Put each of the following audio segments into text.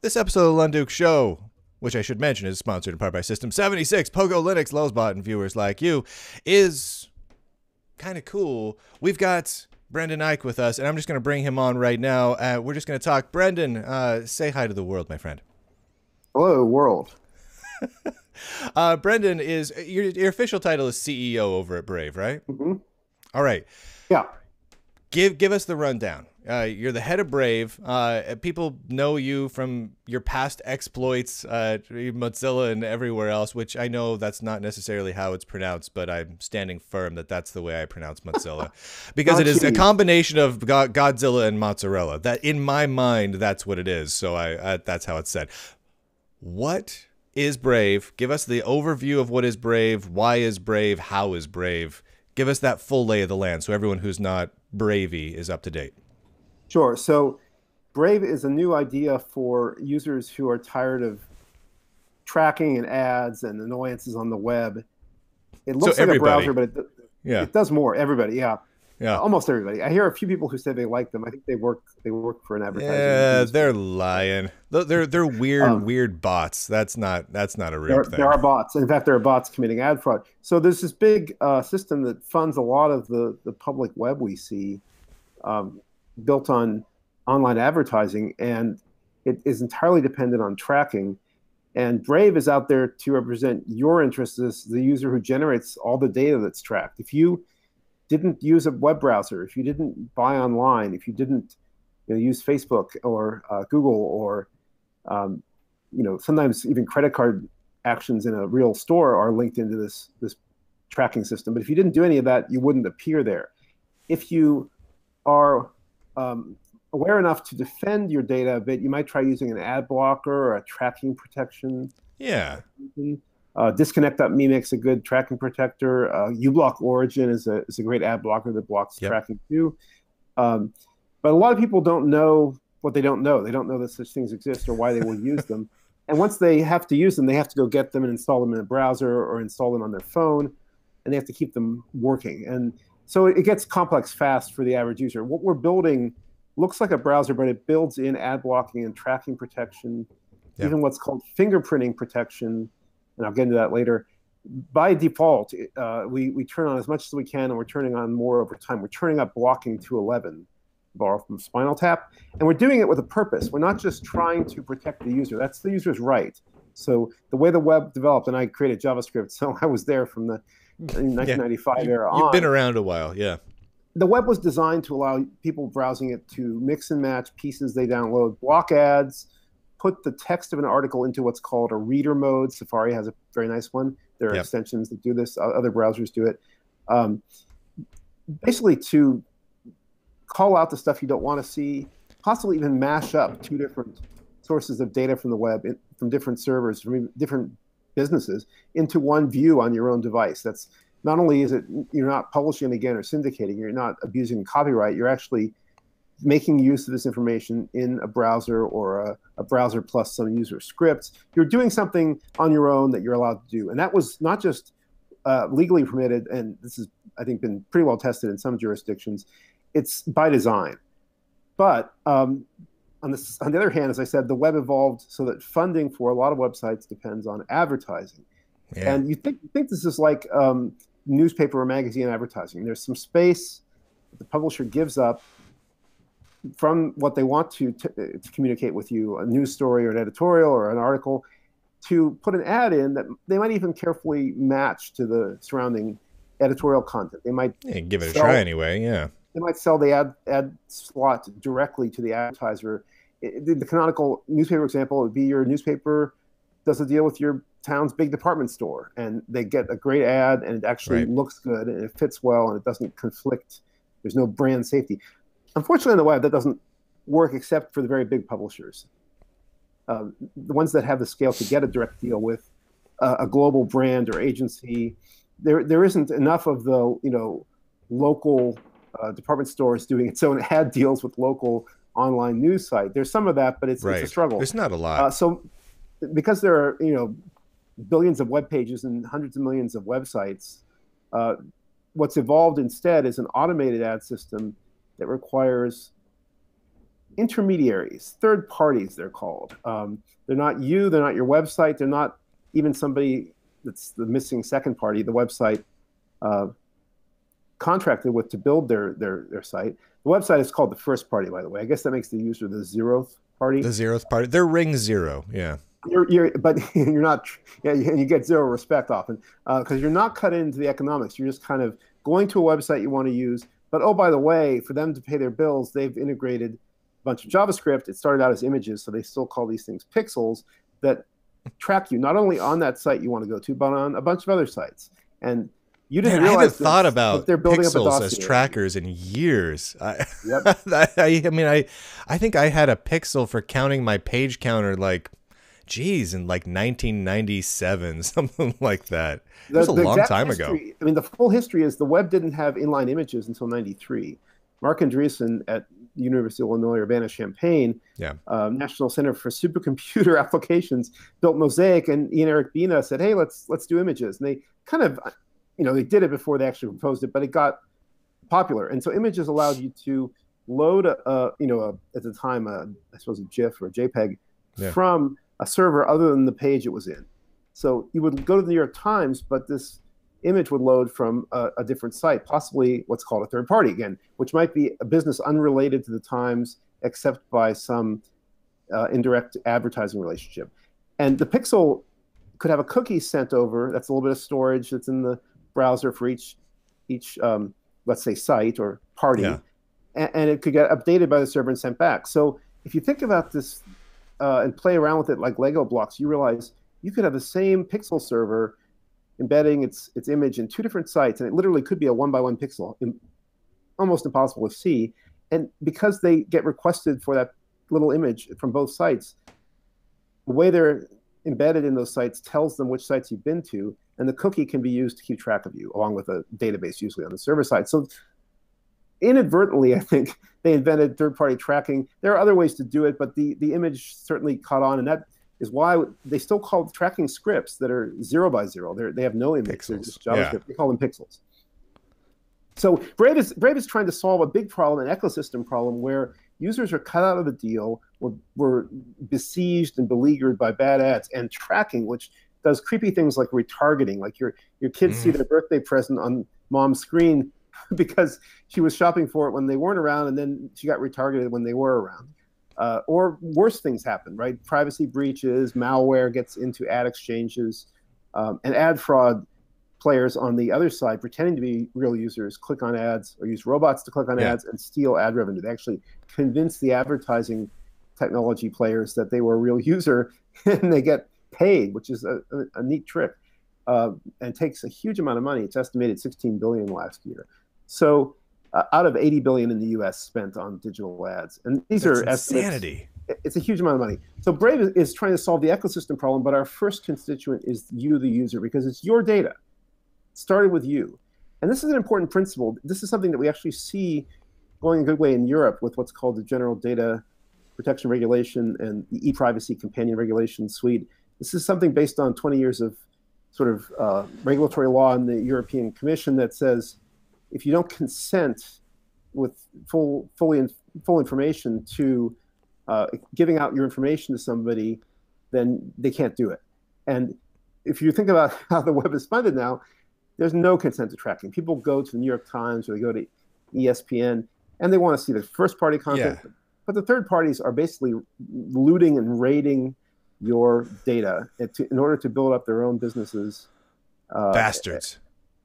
This episode of the Lunduke Show, which I should mention is sponsored in part by System 76, Pogo Linux, Lowsbot, and viewers like you, is kind of cool. We've got Brendan Eich with us, and I'm just going to bring him on right now. We're just going to talk. Brendan, say hi to the world, my friend. Hello, world. Brendan, is your official title is CEO over at Brave, right? Mm-hmm. All right. Yeah. Give us the rundown. You're the head of Brave. People know you from your past exploits, Mozilla and everywhere else, which I know that's not necessarily how it's pronounced, but I'm standing firm that that's the way I pronounce Mozilla. Because it is a combination of Godzilla and mozzarella. That, in my mind, that's what it is. So that's how it's said. What is Brave? Give us the overview of what is Brave, why is Brave, how is Brave. Give us that full lay of the land so everyone who's not Bravey is up to date. Sure. So Brave is a new idea for users who are tired of tracking and ads and annoyances on the web. It looks like a browser, but it does more. Everybody, yeah. Almost everybody. I hear a few people who say they like them. I think they work for an advertiser. Yeah, they're lying. They're weird bots. That's not a real thing. There are bots. In fact, there are bots committing ad fraud. So there's this big system that funds a lot of the public web we see, built on online advertising, and it is entirely dependent on tracking. And Brave is out there to represent your interests as the user who generates all the data that's tracked. If you didn't use a web browser, if you didn't buy online, if you didn't use Facebook or Google or sometimes even credit card actions in a real store are linked into this tracking system. But if you didn't do any of that, you wouldn't appear there. If you are aware enough to defend your data a bit, you might try using an ad blocker or a tracking protection. Yeah. Disconnect.me makes a good tracking protector. uBlock Origin is a great ad blocker that blocks tracking too. But a lot of people don't know what they don't know. They don't know that such things exist or why they would use them. And once they have to use them, they have to go get them and install them in a browser or install them on their phone, and they have to keep them working. And so it gets complex fast for the average user. What we're building looks like a browser, but it builds in ad blocking and tracking protection, even what's called fingerprinting protection. And I'll get into that later. By default, we turn on as much as we can, and we're turning on more over time. We're turning up blocking to 11, borrow from Spinal Tap. And we're doing it with a purpose. We're not just trying to protect the user. That's the user's right. So the way the web developed, and I created JavaScript, so I was there from the 1995 era on. You've been around a while, yeah. The web was designed to allow people browsing it to mix and match pieces they download, block ads, put the text of an article into what's called a reader mode. Safari has a very nice one. There are extensions that do this. Other browsers do it. Basically to call out the stuff you don't want to see, possibly even mash up two different sources of data from the web, from different servers, from different businesses, into one view on your own device. That's not only is it you're not publishing again or syndicating, you're not abusing copyright, you're actually making use of this information in a browser or a browser plus some user scripts. You're doing something on your own that you're allowed to do. And that was not just legally permitted, and this has, I think, been pretty well tested in some jurisdictions. It's by design. But on the other hand, as I said, the web evolved so that funding for a lot of websites depends on advertising. Yeah. And you think this is like newspaper or magazine advertising. There's some space that the publisher gives up from what they want to communicate with you, a news story or an editorial or an article, to put an ad in that they might even carefully match to the surrounding editorial content. They might give it a try anyway, yeah. They might sell the ad slot directly to the advertiser. The canonical newspaper example would be your newspaper does a deal with your town's big department store, and they get a great ad, and it actually looks good, and it fits well, and it doesn't conflict. There's no brand safety. Unfortunately, on the web, that doesn't work except for the very big publishers. The ones that have the scale to get a direct deal with a global brand or agency, there isn't enough of the local department stores doing its own ad deals with local online news site. There's some of that, but it's a struggle. There's not a lot. So because there are billions of web pages and hundreds of millions of websites, what's evolved instead is an automated ad system that requires intermediaries, third parties, they're called. They're not you, they're not your website, they're not even somebody that's the missing second party, the website contracted with to build their site. The website is called the first party, by the way. I guess that makes the user the zeroth party. The zeroth party. They're ring zero. Yeah. But you're not, yeah, and you get zero respect often because you're not cut into the economics. You're just kind of going to a website you want to use. But oh, by the way, for them to pay their bills, they've integrated a bunch of JavaScript. It started out as images, so they still call these things pixels that track you not only on that site you want to go to, but on a bunch of other sites. And you didn't realize I haven't thought about they're building pixels up a as trackers in years. Yep. I think I had a pixel for counting my page counter like, geez, in like 1997, something like that. It was a long time ago. I mean, the full history is the web didn't have inline images until 93. Mark Andreessen at the University of Illinois Urbana-Champaign, National Center for Supercomputer Applications, built Mosaic, and Ian Eric Bina said, hey, let's do images. And they kind of, they did it before they actually proposed it, but it got popular. And so images allowed you to load at the time, I suppose a GIF or a JPEG from a server other than the page it was in. So you would go to the New York Times, but this image would load from a different site, possibly what's called a third party again, which might be a business unrelated to the Times except by some indirect advertising relationship. And the pixel could have a cookie sent over. That's a little bit of storage that's in the browser for each let's say, site or party. And it could get updated by the server and sent back. So if you think about this and play around with it like Lego blocks, you realize you could have the same pixel server embedding its image in two different sites, and it literally could be a 1-by-1 pixel, almost impossible to see. And because they get requested for that little image from both sites, the way they're embedded in those sites tells them which sites you've been to, and the cookie can be used to keep track of you, along with a database usually on the server side. So inadvertently, I think, they invented third-party tracking. There are other ways to do it, but the image certainly caught on, and that is why they still call tracking scripts that are 0x0. They have no image. Pixels. JavaScript. They call them pixels. So Brave is trying to solve a big problem, an ecosystem problem, where users are cut out of the deal, were besieged and beleaguered by bad ads, and tracking, which does creepy things like retargeting, like your kids see their birthday present on mom's screen because she was shopping for it when they weren't around, and then she got retargeted when they were around. Or worse things happen, right? Privacy breaches, malware gets into ad exchanges, and ad fraud players on the other side, pretending to be real users, click on ads or use robots to click on ads and steal ad revenue. They actually convince the advertising technology players that they were a real user, and they get paid, which is a neat trick, and takes a huge amount of money. It's estimated $16 billion last year. So out of $80 billion in the U.S. spent on digital ads, and these are insanity. It's a huge amount of money. So Brave is trying to solve the ecosystem problem, but our first constituent is you, the user, because it's your data. It started with you, and this is an important principle. This is something that we actually see going a good way in Europe with what's called the General Data Protection Regulation and the e-privacy companion regulation suite. This is something based on 20 years of sort of regulatory law in the European Commission that says if you don't consent with full information to giving out your information to somebody, then they can't do it. And if you think about how the web is funded now, there's no consent to tracking. People go to the New York Times or they go to ESPN, and they want to see the first-party content. Yeah. But the third parties are basically looting and raiding your data in order to build up their own businesses. Bastards.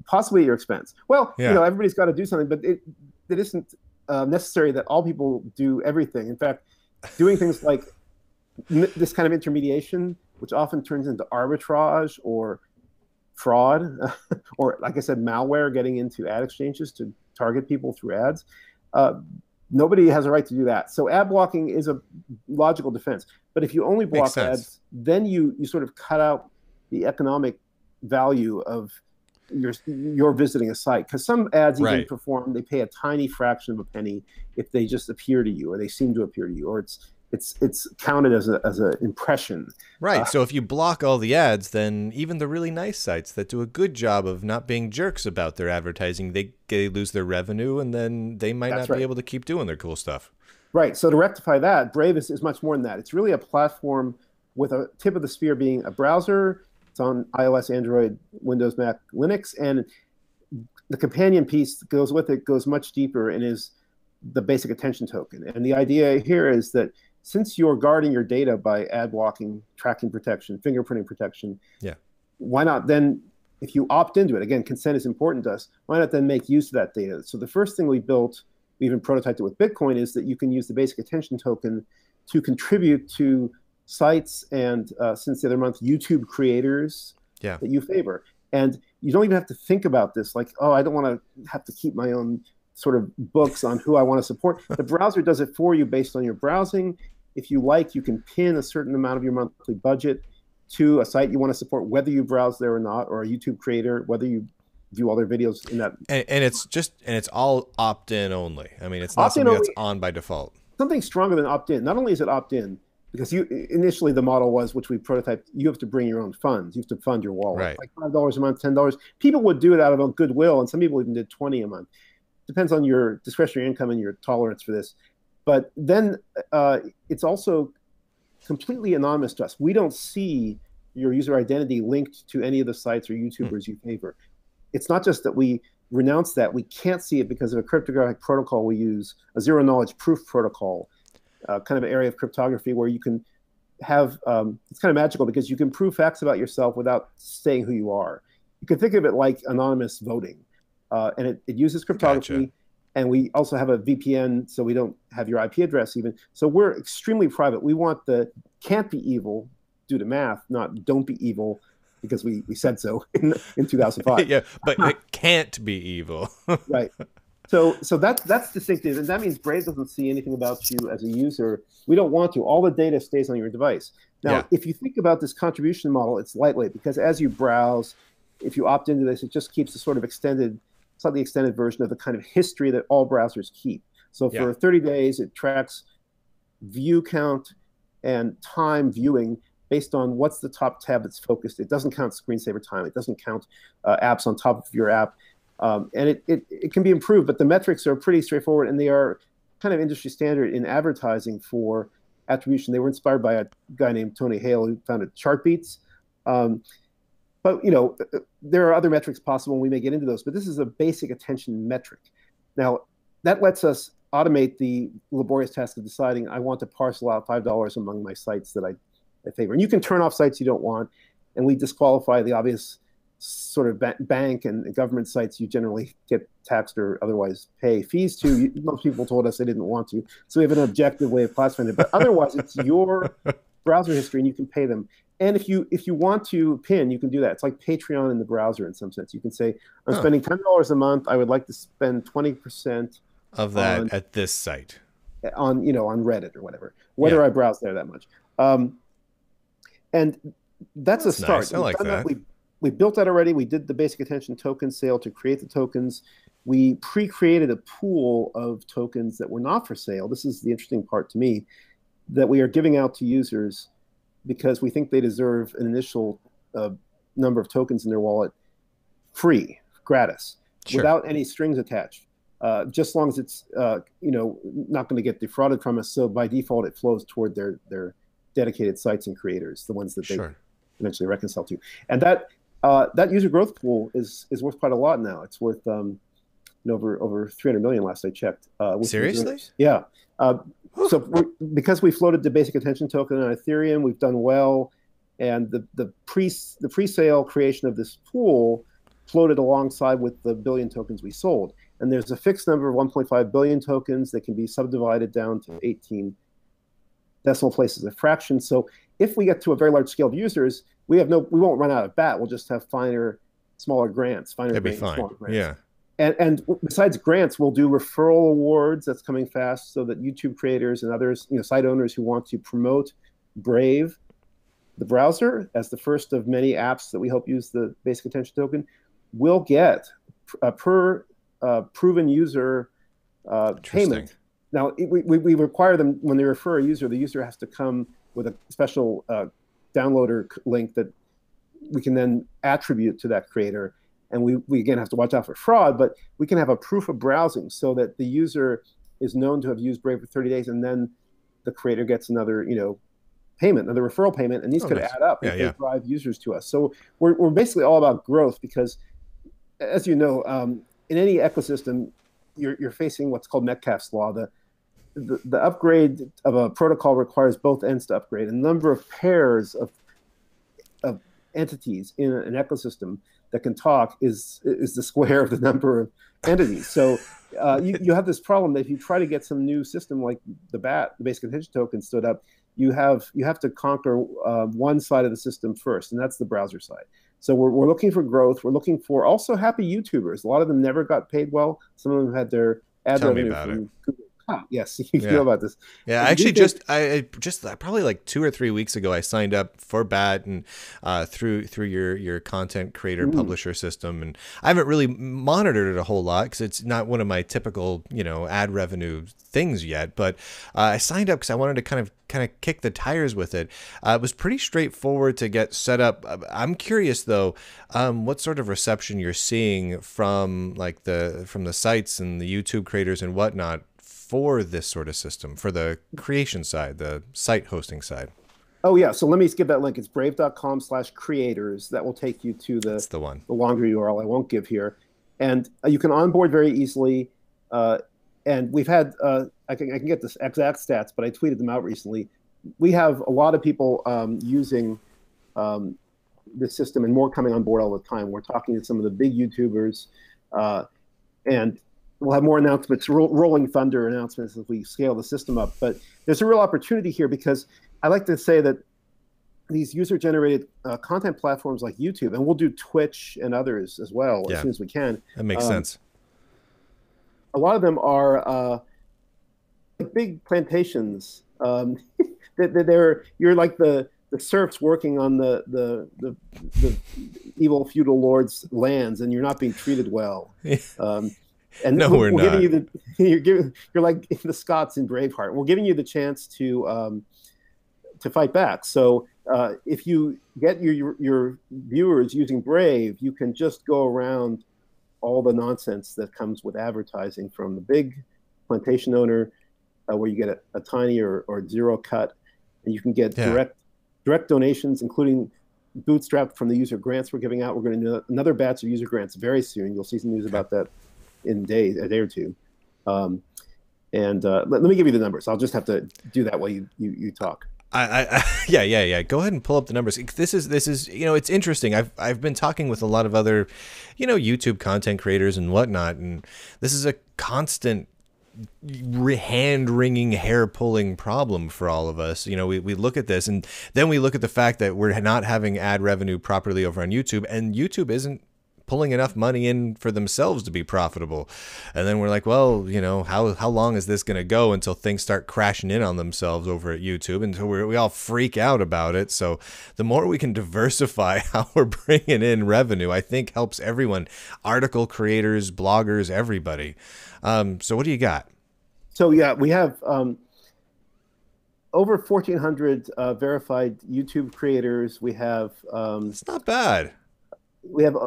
Possibly at your expense. Well, everybody's got to do something, but it isn't necessary that all people do everything. In fact, doing things like this kind of intermediation, which often turns into arbitrage or fraud, or like I said, malware getting into ad exchanges to target people through ads. Nobody has a right to do that. So ad blocking is a logical defense. But if you only block ads, then you sort of cut out the economic value of your visiting a site. Because some ads even perform, they pay a tiny fraction of a penny if they just appear to you, or they seem to appear to you, or it's counted as an impression. Right. So if you block all the ads, then even the really nice sites that do a good job of not being jerks about their advertising, they lose their revenue, and then they might not be able to keep doing their cool stuff. Right. So to rectify that, Brave is much more than that. It's really a platform with a tip of the spear being a browser. It's on iOS, Android, Windows, Mac, Linux, and the companion piece that goes with it goes much deeper and is the basic attention token. And the idea here is that since you're guarding your data by ad blocking, tracking protection, fingerprinting protection, Yeah. why not then, if you opt into it, again, consent is important to us, why not then make use of that data? So the first thing we built, we even prototyped it with Bitcoin, is that you can use the basic attention token to contribute to sites and since the other month, YouTube creators that you favor. And you don't even have to think about this like, oh, I don't want to have to keep my own sort of books on who I want to support. The browser does it for you based on your browsing. If you like, you can pin a certain amount of your monthly budget to a site you want to support, whether you browse there or not, or a YouTube creator, whether you view all their videos in that. And it's all opt-in only. I mean, it's not something that's on by default. Something stronger than opt-in. Not only is it opt-in, because you initially the model was, which we prototyped, you have to bring your own funds. You have to fund your wallet. Right. Like $5 a month, $10. People would do it out of goodwill, and some people even did 20 a month. Depends on your discretionary income and your tolerance for this. But then it's also completely anonymous to us. We don't see your user identity linked to any of the sites or YouTubers you favor. It's not just that we renounce that. We can't see it because of a cryptographic protocol we use, a zero-knowledge proof protocol, kind of an area of cryptography where you can have, it's kind of magical because you can prove facts about yourself without saying who you are. You can think of it like anonymous voting. And it uses cryptography. Gotcha. And we also have a VPN, so we don't have your IP address even. So we're extremely private. We want the can't be evil due to math, not don't be evil because we said so in 2005. Yeah, but it can't be evil. Right. So that's distinctive. And that means Brave doesn't see anything about you as a user. We don't want to. All the data stays on your device. Now, if you think about this contribution model, it's lightweight because as you browse, if you opt into this, it just keeps a sort of slightly extended version of the kind of history that all browsers keep. So for 30 days, it tracks view count and time viewing based on what's the top tab that's focused. It doesn't count screensaver time. It doesn't count apps on top of your app. And it can be improved, but the metrics are pretty straightforward, and they are kind of industry standard in advertising for attribution. They were inspired by a guy named Tony Hale who founded Chartbeats. But there are other metrics possible, and we may get into those. But this is a basic attention metric. Now, that lets us automate the laborious task of deciding I want to parcel out $5 among my sites that I favor. And you can turn off sites you don't want, and we disqualify the obvious sort of bank and government sites you generally get taxed or otherwise pay fees to. Most people told us they didn't want to. So we have an objective way of classifying it. But otherwise, it's your browser history, and you can pay them. And if you want to pin, you can do that. It's like Patreon in the browser in some sense. You can say, I'm spending $10 a month. I would like to spend 20% of that at this site. On Reddit or whether I browse there that much. And that's a start. Nice. I like that. We built that already. We did the basic attention token sale to create the tokens. We pre-created a pool of tokens that were not for sale. This is the interesting part to me, that we are giving out to users because we think they deserve an initial number of tokens in their wallet free, gratis, without any strings attached. Just as long as it's not going to get defrauded from us. So by default, it flows toward their dedicated sites and creators, the ones that they eventually reconcile to. And that user growth pool is worth quite a lot now. It's worth over 300 million last I checked. Seriously? Yeah. So because we floated the basic attention token on Ethereum, we've done well, and the pre-sale creation of this pool floated alongside with the billion tokens we sold. And there's a fixed number of 1.5 billion tokens that can be subdivided down to 18 decimal places of fraction. So if we get to a very large scale of users, we won't run out of BAT. We'll just have smaller grants. That'd be fine. Yeah. And besides grants, we'll do referral awards. That's coming fast, so that YouTube creators and others, site owners who want to promote Brave, the browser, as the first of many apps that we hope use the basic attention token, will get a per proven user payment. Now, we require them, when they refer a user, the user has to come with a special downloader link that we can then attribute to that creator. And we again have to watch out for fraud, but we can have a proof of browsing so that the user is known to have used Brave for 30 days, and then the creator gets another, payment, another referral payment, and these could add up if they drive users to us. So we're basically all about growth because, as you know, in any ecosystem, you're facing what's called Metcalfe's law. The upgrade of a protocol requires both ends to upgrade. And the number of pairs of entities in an ecosystem that can talk is the square of the number of entities. So you have this problem that if you try to get some new system like the basic attention token stood up, you have to conquer one side of the system first, and that's the browser side. So we're looking for growth. We're looking for also happy YouTubers. A lot of them never got paid well. Some of them had their ad revenue from Google. Yes, you know about this. Yeah, I actually I just probably like 2 or 3 weeks ago, I signed up for BAT and through your content creator publisher system, and I haven't really monitored it a whole lot because it's not one of my typical ad revenue things yet. But I signed up because I wanted to kind of kick the tires with it. It was pretty straightforward to get set up. I'm curious though, what sort of reception you're seeing from the sites and the YouTube creators and whatnot for this sort of system, for the creation side, the site hosting side. Oh yeah, so let me skip that link. It's brave.com/creators. That will take you to the longer URL I won't give here. And you can onboard very easily. And we've had, I can get this exact stats, but I tweeted them out recently. We have a lot of people using this system and more coming on board all the time. We're talking to some of the big YouTubers, and we'll have more announcements, rolling thunder announcements as we scale the system up. But there's a real opportunity here because I like to say that these user-generated content platforms like YouTube, and we'll do Twitch and others as well as soon as we can. That makes sense. A lot of them are big plantations. You're like the serfs working on the evil feudal lord's lands, and you're not being treated well. And no, we're not. Giving you you're like the Scots in Braveheart. We're giving you the chance to fight back. So if you get your viewers using Brave, you can just go around all the nonsense that comes with advertising from the big plantation owner, where you get a tiny or zero cut, and you can get direct donations, including bootstrapped from the user grants we're giving out. We're going to do another batch of user grants very soon. You'll see some news about that in a day or two. Let me give you the numbers. I'll just have to do that while you talk. Yeah. Go ahead and pull up the numbers. This is it's interesting. I've been talking with a lot of other, YouTube content creators and whatnot, and this is a constant hand-wringing, hair-pulling problem for all of us. We look at this, and then we look at the fact that we're not having ad revenue properly over on YouTube, and YouTube isn't pulling enough money in for themselves to be profitable. And then we're like, well, how long is this going to go until things start crashing in on themselves over at YouTube, until we all freak out about it. So the more we can diversify how we're bringing in revenue, I think helps everyone, article creators, bloggers, everybody. So what do you got? So yeah, we have over 1,400 verified YouTube creators. We have it's not bad. We have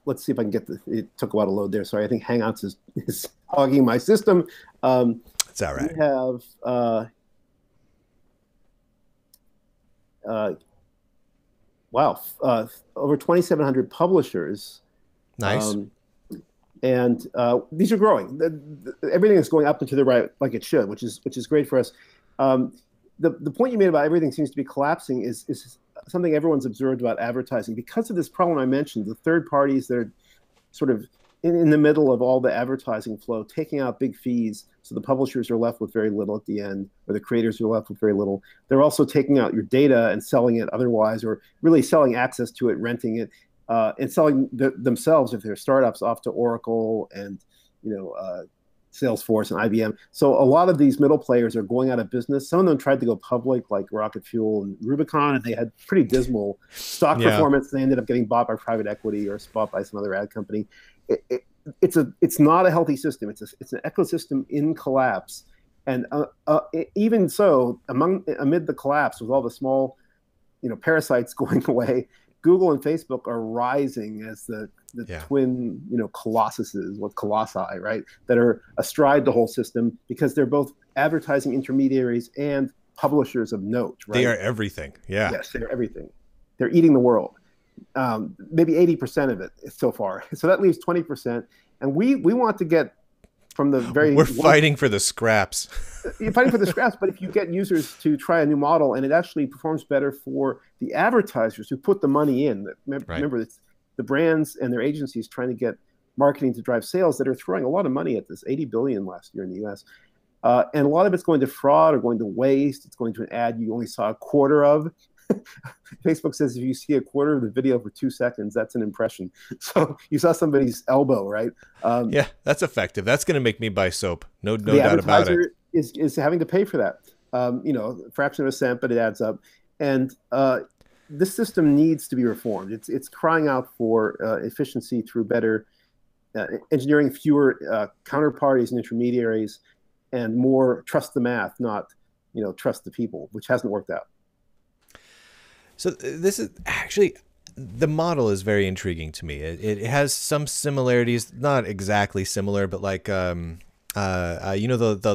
let's see if I can get this. It took a while to load there. Sorry, I think Hangouts is hogging my system. It's all right. We have over 2,700 publishers. Nice. And these are growing. Everything is going up and to the right like it should, which is great for us. The point you made about everything seems to be collapsing is something everyone's observed about advertising. Because of this problem I mentioned, the third parties that are sort of in the middle of all the advertising flow, taking out big fees, so the publishers are left with very little at the end, or the creators are left with very little. They're also taking out your data and selling it otherwise, or really selling access to it, renting it, and selling themselves, if they're startups, off to Oracle and Salesforce and IBM. So a lot of these middle players are going out of business. Some of them tried to go public, like Rocket Fuel and Rubicon, and they had pretty dismal stock performance. They ended up getting bought by private equity or bought by some other ad company. It's not a healthy system. It's an ecosystem in collapse. And even so, amid the collapse, with all the small parasites going away, Google and Facebook are rising as the the Yeah. twin, colossuses, what colossi, right? That are astride the whole system because they're both advertising intermediaries and publishers of note, right? They are everything. Yeah. Yes, they're everything. They're eating the world. Maybe 80% of it so far. So that leaves 20%. And we want to get from the very... We're fighting for the scraps. You're fighting for the scraps, but if you get users to try a new model and it actually performs better for the advertisers who put the money in, remember, it's the brands and their agencies trying to get marketing to drive sales that are throwing a lot of money at this, 80 billion last year in the US. And a lot of it's going to fraud or going to waste. It's going to an ad you only saw a quarter of. Facebook says if you see a quarter of the video for 2 seconds, that's an impression. So you saw somebody's elbow, right? Yeah, that's effective. That's going to make me buy soap. No doubt about it. The advertiser is having to pay for that. A fraction of a cent, but it adds up. And this system needs to be reformed. It's crying out for efficiency through better engineering, fewer counterparties and intermediaries, and more trust the math, not trust the people, which hasn't worked out. So this is actually, the model is very intriguing to me. It has some similarities, not exactly similar, but like the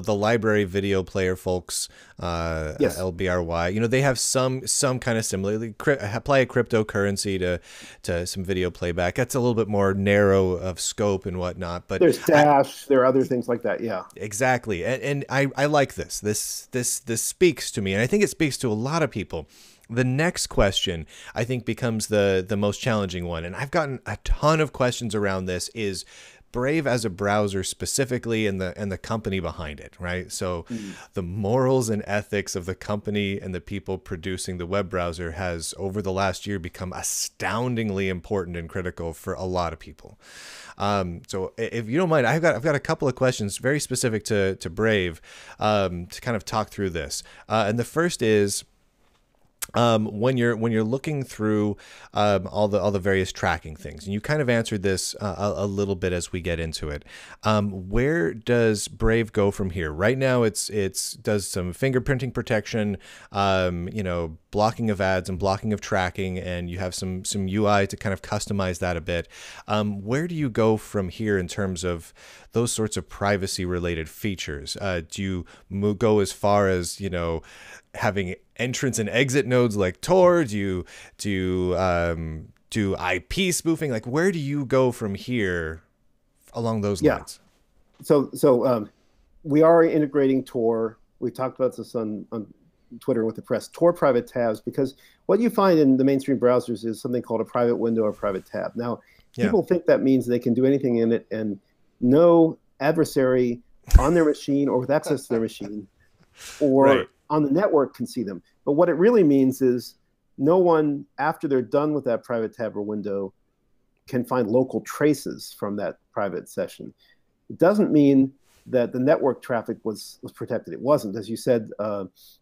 library video player folks, Yes. LBRY, they have some kind of similarly apply a cryptocurrency to some video playback. That's a little bit more narrow of scope and whatnot, but There's Dash, there are other things like that. Yeah. exactly. And I like this. This speaks to me, and I think it speaks to a lot of people. The next question, I think, becomes the most challenging one. And I've gotten a ton of questions around this. Is Brave as a browser specifically, and the company behind it, right? So the morals and ethics of the company and the people producing the web browser has, over the last year, become astoundingly important and critical for a lot of people. So if you don't mind, I've got a couple of questions very specific to Brave to kind of talk through this. And the first is, when you're looking through all the various tracking things, and you kind of answered this a little bit as we get into it, where does Brave go from here? Right now, it's does some fingerprinting protection, blocking of ads and blocking of tracking, and you have some UI to kind of customize that a bit. Where do you go from here in terms of those sorts of privacy related features? Do you go as far as having entrance and exit nodes like Tor? Do you do IP spoofing? Like, where do you go from here along those lines? So we are integrating Tor. We talked about this on Twitter with the press. Tor private tabs, because what you find in the mainstream browsers is something called a private window or private tab. Now, people think that means they can do anything in it, and no adversary on their machine or with access to their machine or on the network can see them. But what it really means is no one, after they're done with that private tab or window, can find local traces from that private session. It doesn't mean that the network traffic was protected. It wasn't. As you said,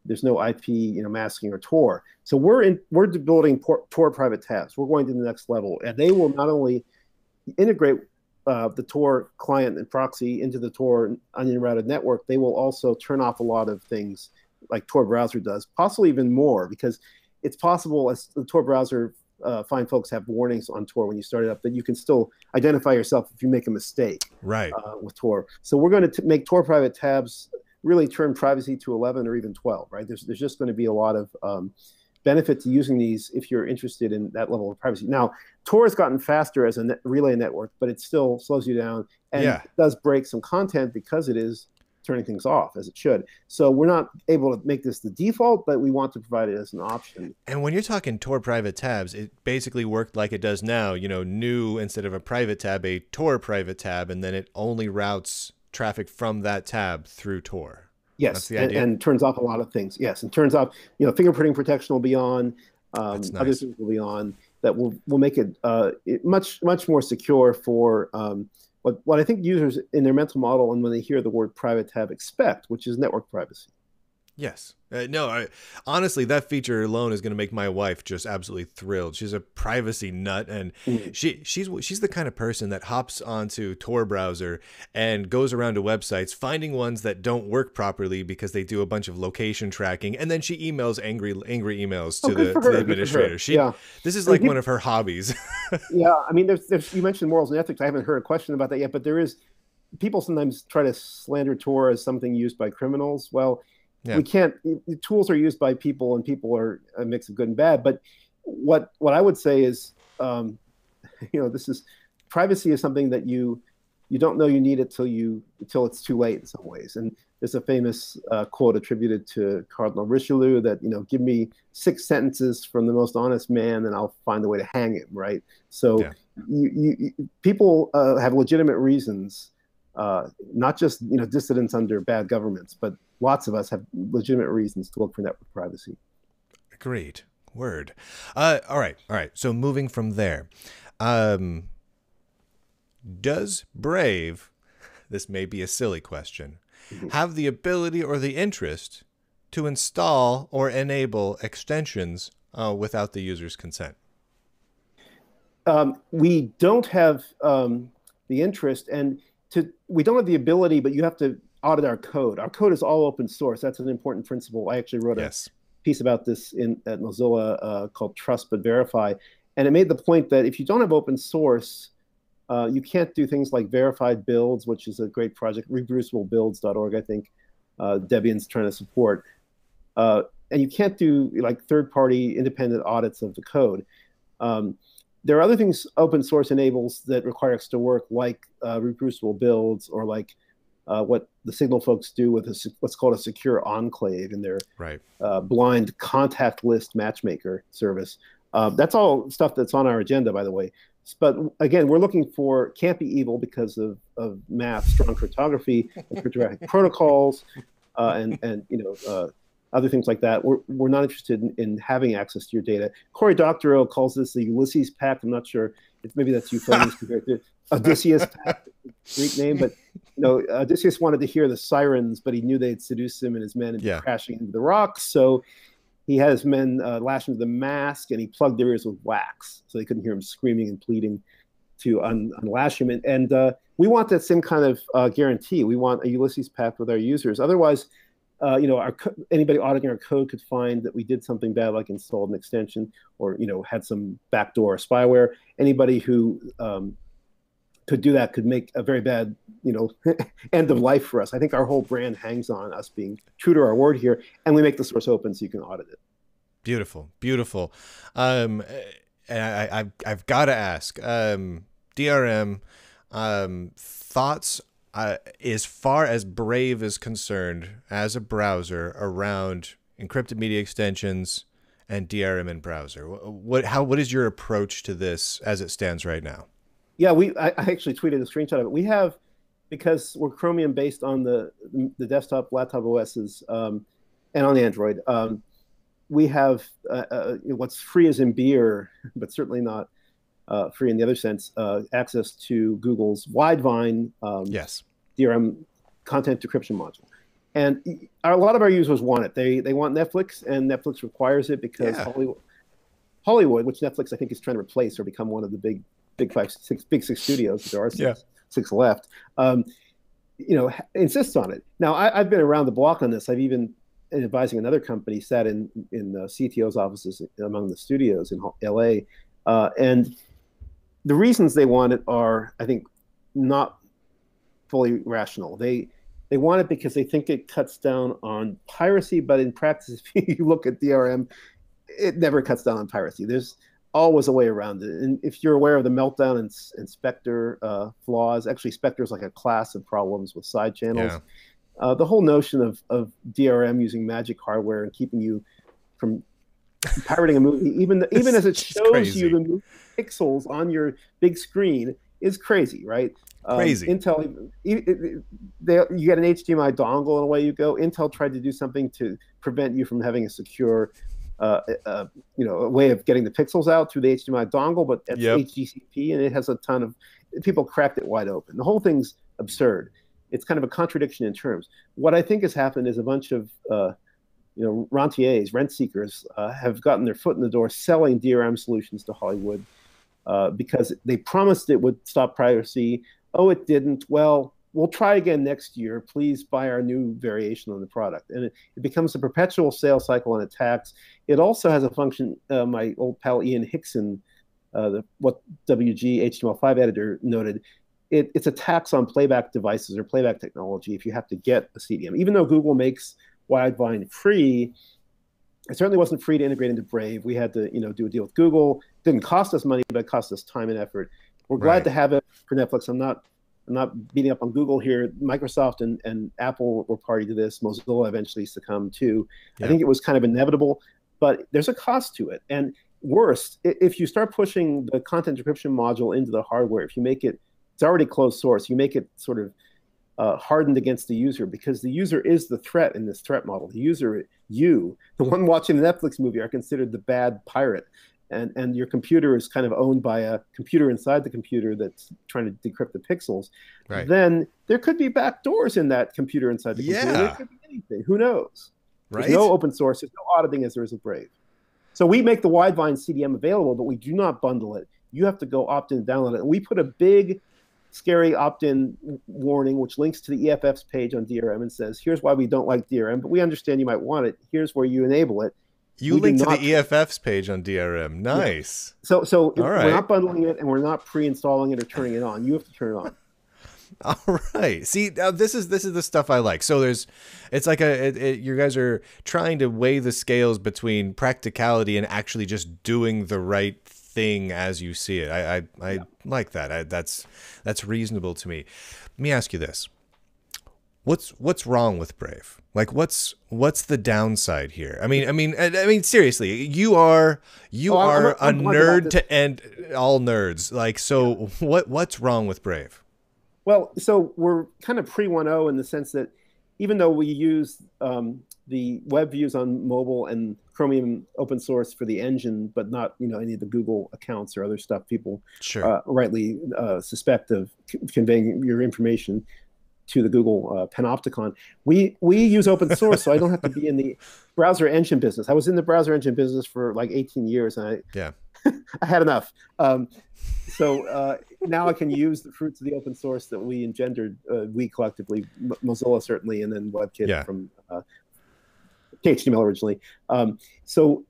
there's no IP masking or Tor. So we're building Tor private tabs. We're going to the next level, and they will not only integrate the Tor client and proxy into the Tor onion routed network, they will also turn off a lot of things like Tor browser does, possibly even more, because it's possible, as the Tor browser fine folks have warnings on Tor when you start it up, that you can still identify yourself if you make a mistake with Tor. So we're going to make Tor private tabs really turn privacy to 11 or even 12, right? There's just going to be a lot of benefit to using these if you're interested in that level of privacy. Now, Tor has gotten faster as a relay network, but it still slows you down, and it does break some content because it is turning things off, as it should. So we're not able to make this the default, but we want to provide it as an option. And when you're talking Tor private tabs, it basically worked like it does now, new, instead of a private tab, a Tor private tab, and then it only routes traffic from that tab through Tor. Yes, that's the idea. And turns off a lot of things. Yes, and turns off, fingerprinting protection will be on, nice. Other things will be on that will make it much more secure for what I think users in their mental model and when they hear the word private tab expect, which is network privacy. Yes. No, honestly, that feature alone is going to make my wife just absolutely thrilled. She's a privacy nut, and Mhm. she's the kind of person that hops onto Tor browser and goes around to websites finding ones that don't work properly because they do a bunch of location tracking, and then she emails angry emails Oh, to good for the her. Good for her. administrator. Yeah. This is I mean, like one of her hobbies. yeah. I mean, there's you mentioned morals and ethics. I haven't heard a question about that yet, but there is people sometimes try to slander Tor as something used by criminals. Well, Yeah. we can't. Tools are used by people, and people are a mix of good and bad. But what I would say is, this is privacy is something that you don't know you need it till it's too late in some ways. And there's a famous quote attributed to Cardinal Richelieu that give me 6 sentences from the most honest man, and I'll find a way to hang him. Right. So Yeah. people have legitimate reasons, not just dissidents under bad governments, but lots of us have legitimate reasons to look for network privacy. Agreed. Word. All right. So moving from there, does Brave, this may be a silly question, have the ability or the interest to install or enable extensions without the user's consent? We don't have the interest, and we don't have the ability, but you have to audit our code. Our code is all open source. That's an important principle. I actually wrote a piece about this at Mozilla called Trust But Verify, and it made the point that if you don't have open source, you can't do things like verified builds, which is a great project, reproduciblebuilds.org, I think Debian's trying to support. And you can't do like third-party independent audits of the code. There are other things open source enables that require extra work, like reproducible builds, or like what the Signal folks do with what's called a secure enclave in their blind contact list matchmaker service. That's all stuff that's on our agenda, by the way. But again, we're looking for can't be evil because of math, strong cryptography, and cryptographic protocols, and other things like that. We're not interested in having access to your data. Cory Doctorow calls this the Ulysses Pact. I'm not sure if maybe that's euphonious compared to Odysseus Pact, Greek name, but Odysseus wanted to hear the sirens, but he knew they'd seduce him and his men and crashing into the rocks. So he had his men lash into the mast, and he plugged their ears with wax so they couldn't hear him screaming and pleading to unlash him. And we want that same kind of guarantee. We want a Ulysses Pact with our users. Otherwise, anybody auditing our code could find that we did something bad, like installed an extension or had some backdoor spyware. Anybody who could do that could make a very bad end of life for us. I think our whole brand hangs on us being true to our word here, and we make the source open so you can audit it. Beautiful. And I've got to ask, DRM, thoughts as far as Brave is concerned as a browser around encrypted media extensions and DRM in browser. What is your approach to this as it stands right now? Yeah, I actually tweeted a screenshot of it. We have, because we're Chromium based on the desktop laptop OSs and on Android, we have what's free as in beer, but certainly not free in the other sense, access to Google's Widevine DRM content decryption module. And a lot of our users want it. They want Netflix, and Netflix requires it because Hollywood, which Netflix I think is trying to replace or become one of the big six studios, there are six left, insists on it. Now, I've been around the block on this. I've even, in advising another company, sat in the CTO's offices among the studios in LA. And the reasons they want it are, I think, not fully rational. They want it because they think it cuts down on piracy, but in practice, if you look at DRM, it never cuts down on piracy. There's always a way around it. And if you're aware of the Meltdown and Spectre flaws, actually Spectre is like a class of problems with side channels. The whole notion of DRM using magic hardware and keeping you from pirating a movie, even as it shows you the movie pixels on your big screen, is crazy, right? Crazy. Intel, you get an HDMI dongle and away you go. Intel tried to do something to prevent you from having a secure a way of getting the pixels out through the HDMI dongle, but that's HDCP, and it has a ton of people cracked it wide open. The whole thing's absurd. It's kind of a contradiction in terms. What I think has happened is a bunch of rentiers, rent seekers have gotten their foot in the door selling DRM solutions to Hollywood because they promised it would stop piracy. Oh, it didn't. Well, we'll try again next year. Please buy our new variation on the product. And it becomes a perpetual sales cycle and attacks. It also has a function, my old pal Ian Hickson, what WG HTML5 editor noted, it's a tax on playback devices or playback technology if you have to get a CDM. Even though Google makes Widevine free, it certainly wasn't free to integrate into Brave. We had to do a deal with Google. It didn't cost us money, but it cost us time and effort. We're glad to have it for Netflix. I'm not beating up on Google here. Microsoft and Apple were party to this. Mozilla eventually succumbed too. Yeah. I think it was kind of inevitable, but there's a cost to it. And worst, if you start pushing the content encryption module into the hardware, if you make it, it's already closed source, you make it sort of hardened against the user, because the user is the threat in this threat model. The user, the one watching the Netflix movie, are considered the bad pirate. And your computer is kind of owned by a computer inside the computer that's trying to decrypt the pixels. Right. Then there could be backdoors in that computer inside the computer. There could be anything. Who knows? Right? There's no open source. There's no auditing as there is with Brave. So we make the Widevine CDM available, but we do not bundle it. You have to go opt in and download it. And we put a big, scary opt-in warning, which links to the EFF's page on DRM and says, here's why we don't like DRM, but we understand you might want it. Here's where you enable it. You link to the EFF's page on DRM. Nice. Yeah. So we're not bundling it, and we're not pre-installing it or turning it on. You have to turn it on. All right. See, this is the stuff I like. So it's like you guys are trying to weigh the scales between practicality and actually just doing the right thing as you see it. I like that. That's reasonable to me. Let me ask you this. What's wrong with Brave? Like, what's the downside here? I mean, seriously, you are a nerd to end all nerds. Like, so what's wrong with Brave? Well, so we're kind of pre 1.0 in the sense that even though we use the web views on mobile and Chromium open source for the engine, but not any of the Google accounts or other stuff people rightly suspect of conveying your information to the Google panopticon. We use open source, so I don't have to be in the browser engine business. I was in the browser engine business for like 18 years, and I had enough. So now I can use the fruits of the open source that we engendered, we collectively, Mozilla certainly, and then WebKit from HTML originally. So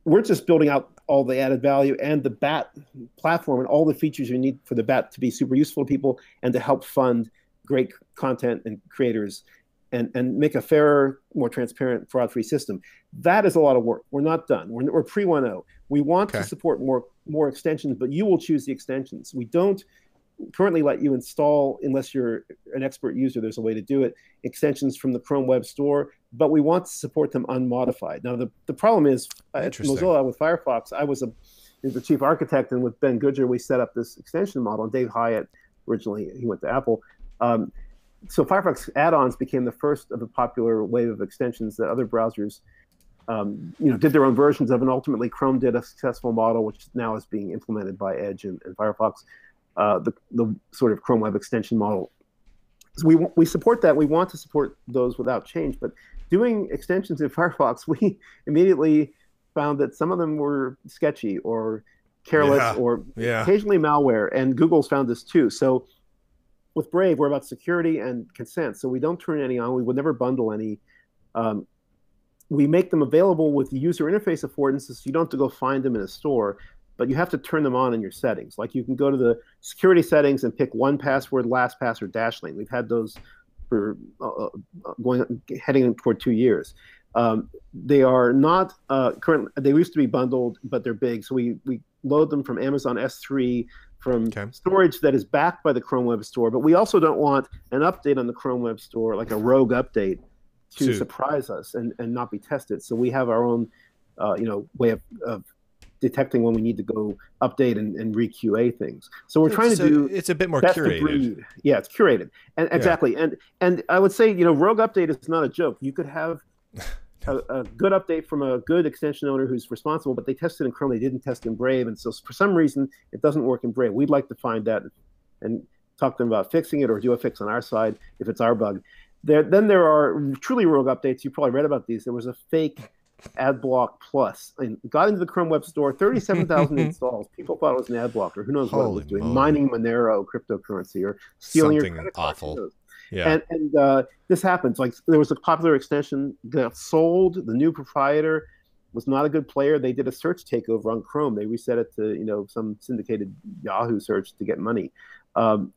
we're just building out all the added value and the BAT platform and all the features you need for the BAT to be super useful to people and to help fund great content and creators and make a fairer, more transparent, fraud-free system. That is a lot of work. We're not done. We're pre 1.0. We want to support more extensions, but you will choose the extensions. We don't currently let you install, unless you're an expert user, there's a way to do it, extensions from the Chrome Web Store, but we want to support them unmodified. Now, the problem is, at Mozilla with Firefox, I was the chief architect, and with Ben Goodger, we set up this extension model. And Dave Hyatt, originally, he went to Apple. So Firefox add-ons became the first of the popular wave of extensions that other browsers did their own versions of, and ultimately Chrome did a successful model, which now is being implemented by Edge and Firefox, the sort of Chrome Web Extension model. So we support that. We want to support those without change, but doing extensions in Firefox, we immediately found that some of them were sketchy or careless or occasionally malware, and Google's found this too. So with Brave, we're about security and consent, so we don't turn any on. We would never bundle any. We make them available with user interface affordances, so you don't have to go find them in a store, but you have to turn them on in your settings. Like, you can go to the security settings and pick 1Password, LastPass, or Dashlane. We've had those for heading toward 2 years. They are not current. They used to be bundled, but they're big, so we load them from Amazon S3, from storage that is backed by the Chrome Web Store. But we also don't want an update on the Chrome Web Store, like a rogue update, to surprise us and not be tested. So we have our own way of detecting when we need to go update and re-QA things. So we're trying to do it's a bit more curated. Yeah, it's curated. And exactly. And I would say, rogue update is not a joke. You could have a good update from a good extension owner who's responsible, but they tested in Chrome, they didn't test in Brave, and so for some reason it doesn't work in Brave. We'd like to find that and talk to them about fixing it, or do a fix on our side if it's our bug. Then there are truly rogue updates. You probably read about these. There was a fake AdBlock Plus. And got into the Chrome Web Store, 37,000 installs. People thought it was an ad blocker. Who knows what it was doing? Moly. Mining Monero cryptocurrency or stealing Something your credit card. awful. Yeah. And this happens. Like there was a popular extension that sold. The new proprietor was not a good player. They did a search takeover on Chrome. They reset it to some syndicated Yahoo search to get money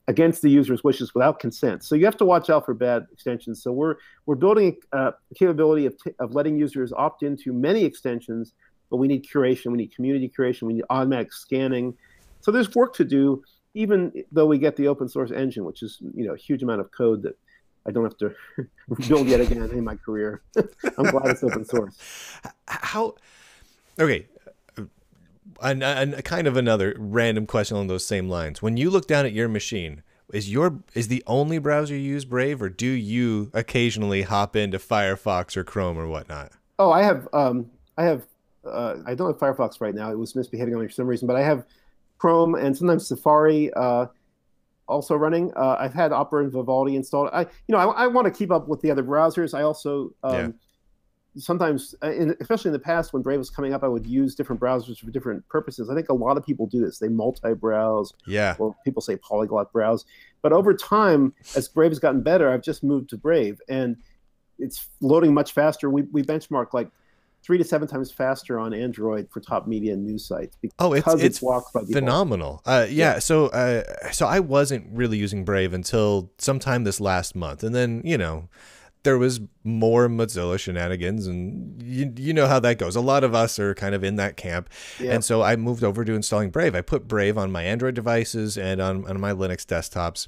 against the user's wishes without consent. So you have to watch out for bad extensions. So we're building a capability of letting users opt into many extensions, but we need curation. We need community curation. We need automatic scanning. So there's work to do, even though we get the open source engine, which is a huge amount of code that I don't have to build yet again in my career. I'm glad it's open source. Okay. And kind of another random question along those same lines. When you look down at your machine, is the only browser you use Brave, or do you occasionally hop into Firefox or Chrome or whatnot? Oh, I don't have Firefox right now. It was misbehaving on me for some reason, but I have Chrome and sometimes Safari also running. I've had Opera and Vivaldi installed. I want to keep up with the other browsers. I also sometimes, especially in the past when Brave was coming up, I would use different browsers for different purposes. I think a lot of people do this. They multi-browse, or people say polyglot browse. But over time, as Brave has gotten better, I've just moved to Brave, and it's loading much faster. We benchmark like 3 to 7 times faster on Android for top media and news sites. Because it's blocked by default. Phenomenal. So I wasn't really using Brave until sometime this last month, and then there was more Mozilla shenanigans, and you know how that goes. A lot of us are kind of in that camp. Yep. And so I moved over to installing Brave. I put Brave on my Android devices and on my Linux desktops.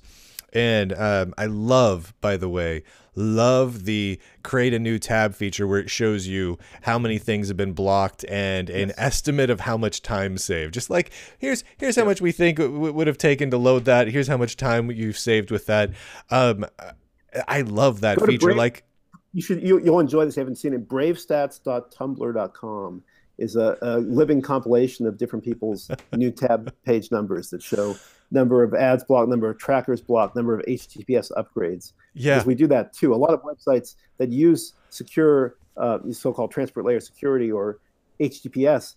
And I love the create a new tab feature where it shows you how many things have been blocked and an estimate of how much time saved. Just like, here's how much we think it would have taken to load that. Here's how much time you've saved with that. I love that feature. Like, you'll enjoy this. If you haven't seen it. Bravestats.tumblr.com is a living compilation of different people's new tab page numbers that show number of ads blocked, number of trackers blocked, number of HTTPS upgrades. Yeah, because we do that too. A lot of websites that use secure, so-called transport layer security or HTTPS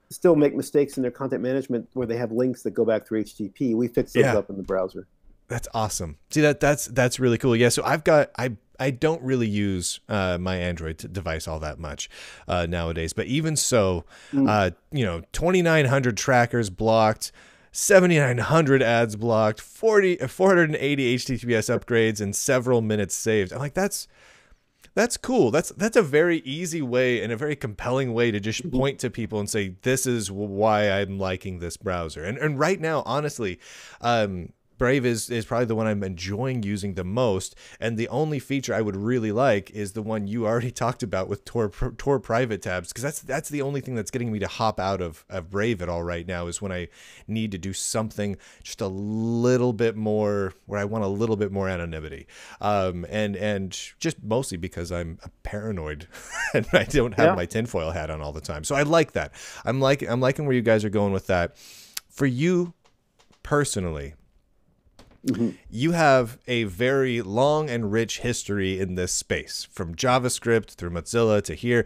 still make mistakes in their content management where they have links that go back through HTTP. We fix those up in the browser. That's awesome. See, that's really cool. Yeah. So I don't really use my Android device all that much nowadays, but even so, 2,900 trackers blocked, 7,900 ads blocked, 480 HTTPS upgrades, and several minutes saved. I'm like, that's cool. That's a very easy way and a very compelling way to just point to people and say, this is why I'm liking this browser. And right now, honestly, Brave is probably the one I'm enjoying using the most, and the only feature I would really like is the one you already talked about with Tor private tabs, because that's the only thing that's getting me to hop out of Brave at all right now, is when I need to do something just a little bit more, where I want a little bit more anonymity, and just mostly because I'm paranoid and I don't have my tinfoil hat on all the time. So I like that. I'm liking where you guys are going with that. For you personally, you have a very long and rich history in this space, from JavaScript through Mozilla to here.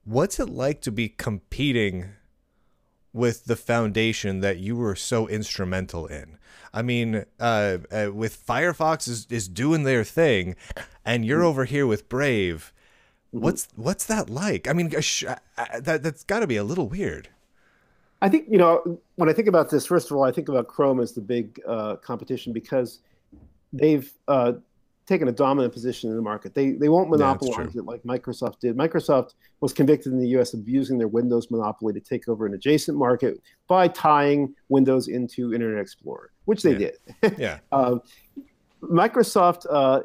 What's it like to be competing with the foundation that you were so instrumental in? I mean, with Firefox is doing their thing, and you're over here with Brave. What's that like? I mean, that's got to be a little weird. I think, when I think about this, first of all, I think about Chrome as the big competition, because they've taken a dominant position in the market. They won't monopolize it like Microsoft did. Microsoft was convicted in the US of using their Windows monopoly to take over an adjacent market by tying Windows into Internet Explorer, which they did. Microsoft,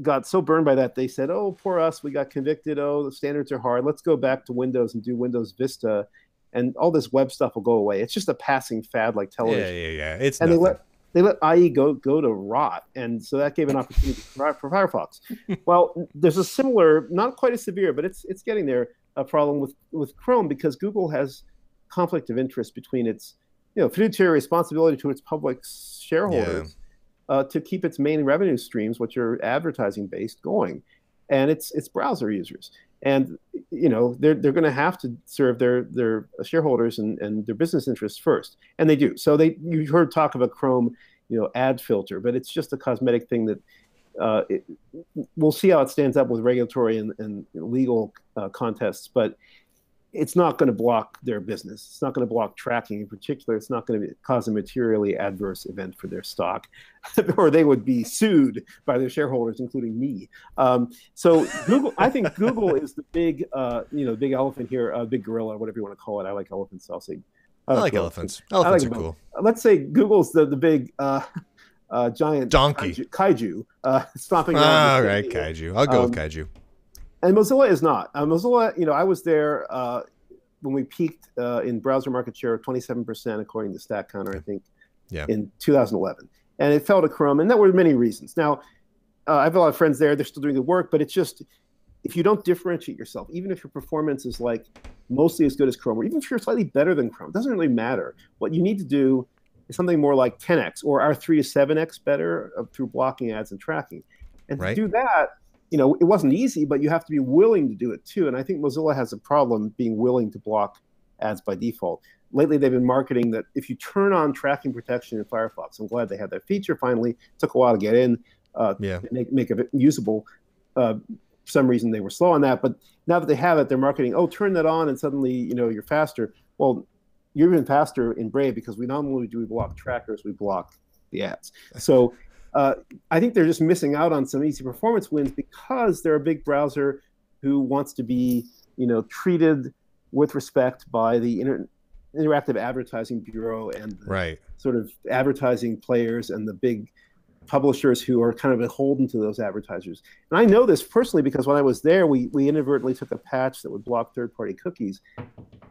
got so burned by that, they said, oh, poor us, we got convicted. Oh, the standards are hard. Let's go back to Windows and do Windows Vista, and all this web stuff will go away. It's just a passing fad like television. Yeah. It's and nothing. They let IE go to rot, and so that gave an opportunity for Firefox. Well, there's a similar, not quite as severe, but it's getting there, a problem with Chrome, because Google has conflict of interest between its fiduciary responsibility to its public shareholders to keep its main revenue streams, which are advertising based, going, and it's browser users. And they're going to have to serve their shareholders and their business interests first, and they do. So you've heard talk of a Chrome ad filter, but it's just a cosmetic thing that we'll see how it stands up with regulatory and legal contests, but it's not going to block their business. It's not going to block tracking in particular. It's not going to cause a materially adverse event for their stock, or they would be sued by their shareholders, including me. So Google, I think Google is the big, big elephant here, big gorilla, whatever you want to call it. I like elephants, so I'll say. I like elephants. Elephants are cool. Let's say Google's the big giant donkey kaiju stomping around. All right, kaiju. I'll go with kaiju. And Mozilla is not. Mozilla, I was there when we peaked in browser market share of 27%, according to StatCounter, I think, in 2011. And it fell to Chrome, and there were many reasons. Now, I have a lot of friends there. They're still doing good work, but it's just, if you don't differentiate yourself, even if your performance is like mostly as good as Chrome, or even if you're slightly better than Chrome, it doesn't really matter. What you need to do is something more like 10x or our 3 to 7x better through blocking ads and tracking. And to do that, it wasn't easy, but you have to be willing to do it too. And I think Mozilla has a problem being willing to block ads by default. Lately, they've been marketing that if you turn on tracking protection in Firefox, I'm glad they had that feature finally. It took a while to get in, make it usable. For some reason, they were slow on that. But now that they have it, they're marketing, turn that on, and suddenly, you're faster. Well, you're even faster in Brave because we not only do we block trackers, we block the ads. So I think they're just missing out on some easy performance wins because they're a big browser who wants to be, treated with respect by the Interactive Advertising Bureau and sort of advertising players and the big publishers who are kind of beholden to those advertisers. And I know this personally because when I was there, we inadvertently took a patch that would block third-party cookies,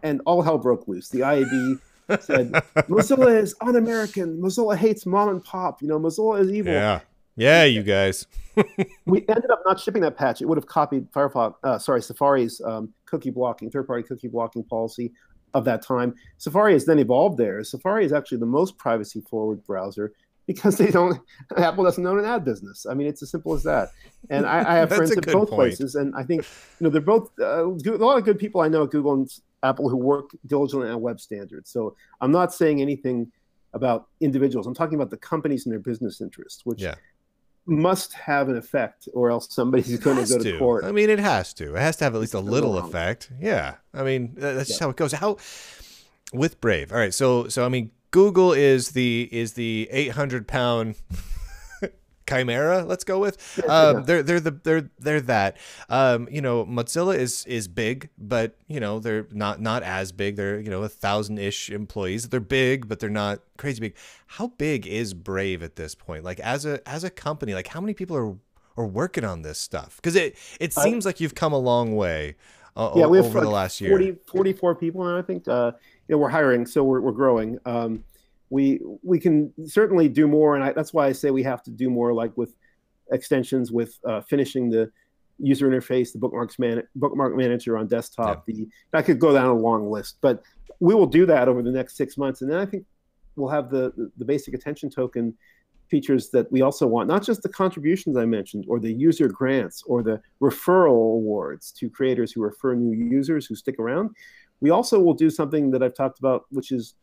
and all hell broke loose. The IAB said, Mozilla is un-American. Mozilla hates mom and pop. Mozilla is evil. Yeah, you guys. We ended up not shipping that patch. It would have copied Safari's cookie blocking, third-party cookie blocking policy of that time. Safari has then evolved theirs. Safari is actually the most privacy-forward browser because Apple doesn't own an ad business. I mean, it's as simple as that. And I have friends at both places, and I think they're both a lot of good people I know at Google and Apple who work diligently on web standards. So I'm not saying anything about individuals. I'm talking about the companies and their business interests, which must have an effect, or else somebody's going to go to court. I mean, it has to. It has to have at least a little effect. Yeah. I mean, that's just how it goes. How with Brave? All right. So I mean, Google is the 800-pound chimera. Let's go with. They're that. Mozilla is big, but they're not as big. They're 1,000-ish employees. They're big, but they're not crazy big. How big is Brave at this point? Like as a company, like how many people are working on this stuff? Because it seems like you've come a long way. We have over the last year. 44 people now, I think. We're hiring, so we're growing. We can certainly do more, and that's why I say we have to do more, like with extensions, with finishing the user interface, the bookmark manager on desktop. I could go down a long list, but we will do that over the next 6 months, and then I think we'll have the basic attention token features that we also want, not just the contributions I mentioned, or the user grants, or the referral awards to creators who refer new users who stick around. We also will do something that I've talked about, which is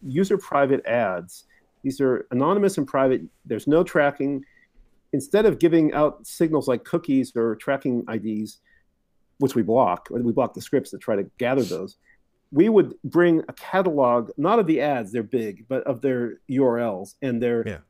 user private ads. These are anonymous and private. There's no tracking. Instead of giving out signals like cookies or tracking IDs, which we block the scripts that try to gather those, we would bring a catalog, not of the ads, they're big, but of their URLs and their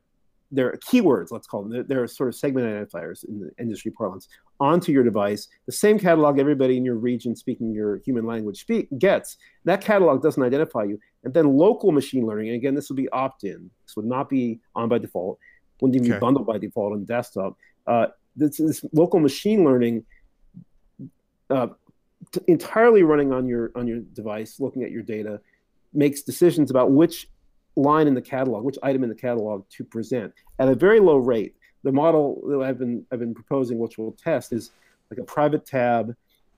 keywords, let's call them. They're sort of segment identifiers in the industry parlance, onto your device. The same catalog everybody in your region speaking your human language gets. That catalog doesn't identify you. And then local machine learning, and again, this will be opt-in. This would not be on by default. Wouldn't even be bundled by default on the desktop. This local machine learning entirely running on your device, looking at your data, makes decisions about which line in the catalog, which item in the catalog to present at a very low rate. The model that I've been proposing, which we'll test, is like a private tab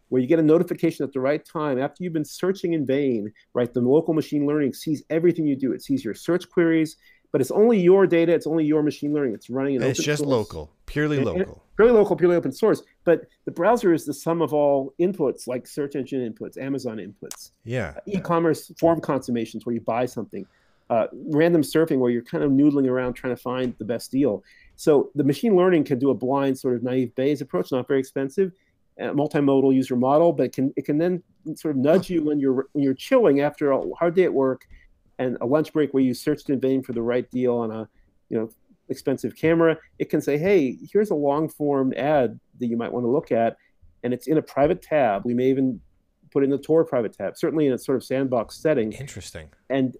where you get a notification at the right time after you've been searching in vain. Right, the local machine learning sees everything you do. It sees your search queries, but but it's only your data. It's only your machine learning. It's running in And it's open just source. local, purely And local. purely local, purely open source. But the browser is the sum of all inputs, like search engine inputs, Amazon inputs, Yeah. e-commerce form consummations where you buy something, random surfing where you're kind of noodling around trying to find the best deal. So the machine learning can do a blind sort of naive Bayes approach, not very expensive, multimodal user model, but it can then sort of nudge you when you're chilling after a hard day at work and a lunch break where you searched in vain for the right deal on a expensive camera. It can say, hey, here's a long form ad that you might want to look at, and it's in a private tab. We may even put it in the Tor private tab, certainly in a sort of sandbox setting. Interesting. And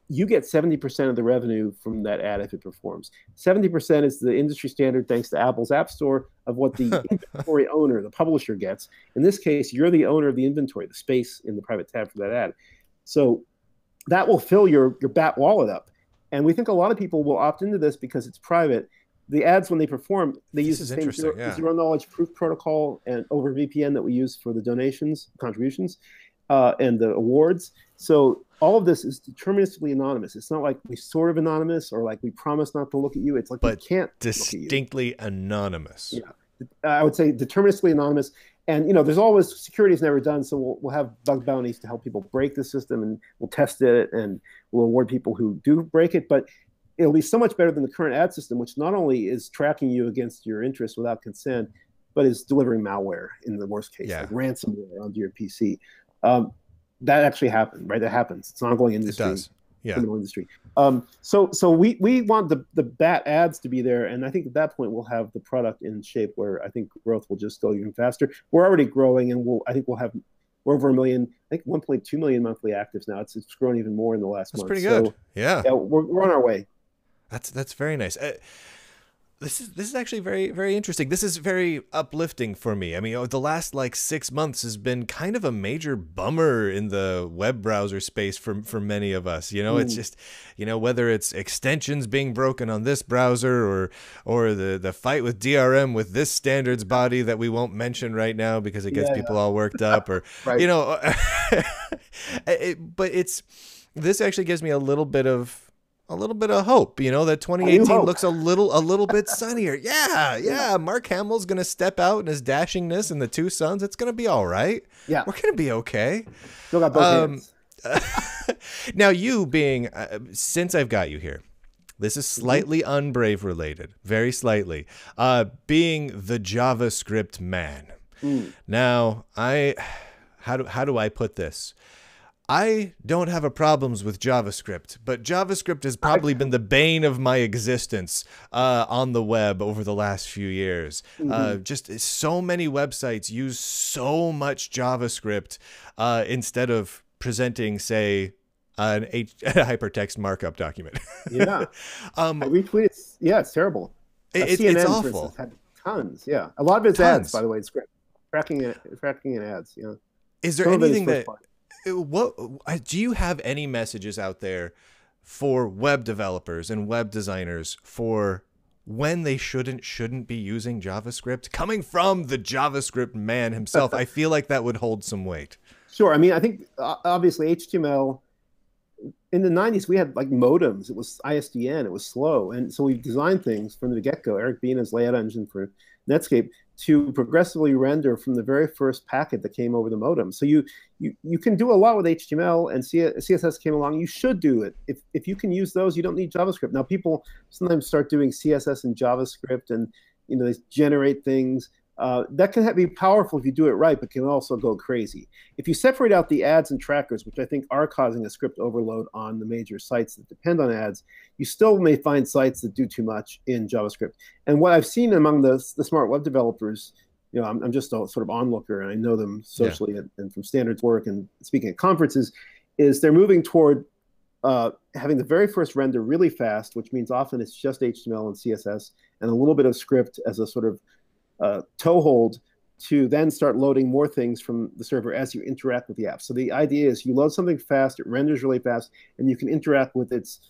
you get 70% of the revenue from that ad if it performs. 70% is the industry standard, thanks to Apple's App Store, of what the inventory owner, the publisher, gets. In this case, you're the owner of the inventory, the space in the private tab for that ad. So that will fill your bat wallet up. And we think a lot of people will opt into this because it's private. The ads, when they perform, they use the same zero knowledge proof protocol and over VPN that we use for the donations, contributions, and the awards. So all of this is deterministically anonymous. It's not like we sort of anonymous or like we promise not to look at you. It's like we can't distinctly anonymous. Yeah, I would say deterministically anonymous. And there's always security is never done, so we'll have bug bounties to help people break the system, and we'll test it, and we'll award people who do break it. But it'll be so much better than the current ad system, which not only is tracking you against your interests without consent, but is delivering malware in the worst case, like ransomware onto your PC. That actually happened, right? That happens. It's an ongoing industry. It does. Yeah. Criminal industry. So we want the bat ads to be there, and I think at that point we'll have the product in shape where I think growth will just go even faster. We're already growing, and we're over 1 million, I think 1.2 million monthly actives now. It's grown even more in the last month. That's pretty good. So, yeah, we're on our way. That's very nice. This is actually very, very interesting. This is very uplifting for me. I mean, the last 6 months has been kind of a major bummer in the web browser space for many of us. It's just, whether it's extensions being broken on this browser or the fight with DRM with this standards body that we won't mention right now because it gets people all worked up, or right. But this actually gives me a little bit of hope, that 2018 looks a little bit sunnier. Yeah. Mark Hamill's going to step out in his dashingness and the two sons. It's going to be all right. Yeah. We're going to be okay. Still got both hands. Now, you being, since I've got you here, this is slightly unbrave related, very slightly, being the JavaScript man. Now, how do I put this? I don't have a problems with JavaScript, but JavaScript has probably been the bane of my existence on the web over the last few years. Just so many websites use so much JavaScript instead of presenting, say, a hypertext markup document. Yeah. I retweet it. Yeah, it's terrible. It's awful. Had tons. Yeah. A lot of it's ads, by the way. It's tracking in ads. Yeah. Is there anything that... What do you have any messages out there for web developers and web designers for when they shouldn't be using JavaScript? Coming from the JavaScript man himself, I feel like that would hold some weight. Sure. I mean, I think obviously HTML in the 90s, we had modems. It was ISDN. It was slow. And so we designed things from the get-go. Eric Bina's layout engine for Netscape to progressively render from the very first packet that came over the modem. So you can do a lot with HTML, and CSS came along. You should do it. If you can use those, you don't need JavaScript. Now, people sometimes start doing CSS and JavaScript, and they generate things. That can be powerful if you do it right, but can also go crazy. If you separate out the ads and trackers, which I think are causing a script overload on the major sites that depend on ads, you still may find sites that do too much in JavaScript. And what I've seen among the smart web developers, I'm just a sort of onlooker, and I know them socially and from standards work and speaking at conferences, is they're moving toward having the very first render really fast, which means often it's just HTML and CSS and a little bit of script as a sort of toehold to then start loading more things from the server as you interact with the app. So the idea is you load something fast, it renders really fast, and you can interact with its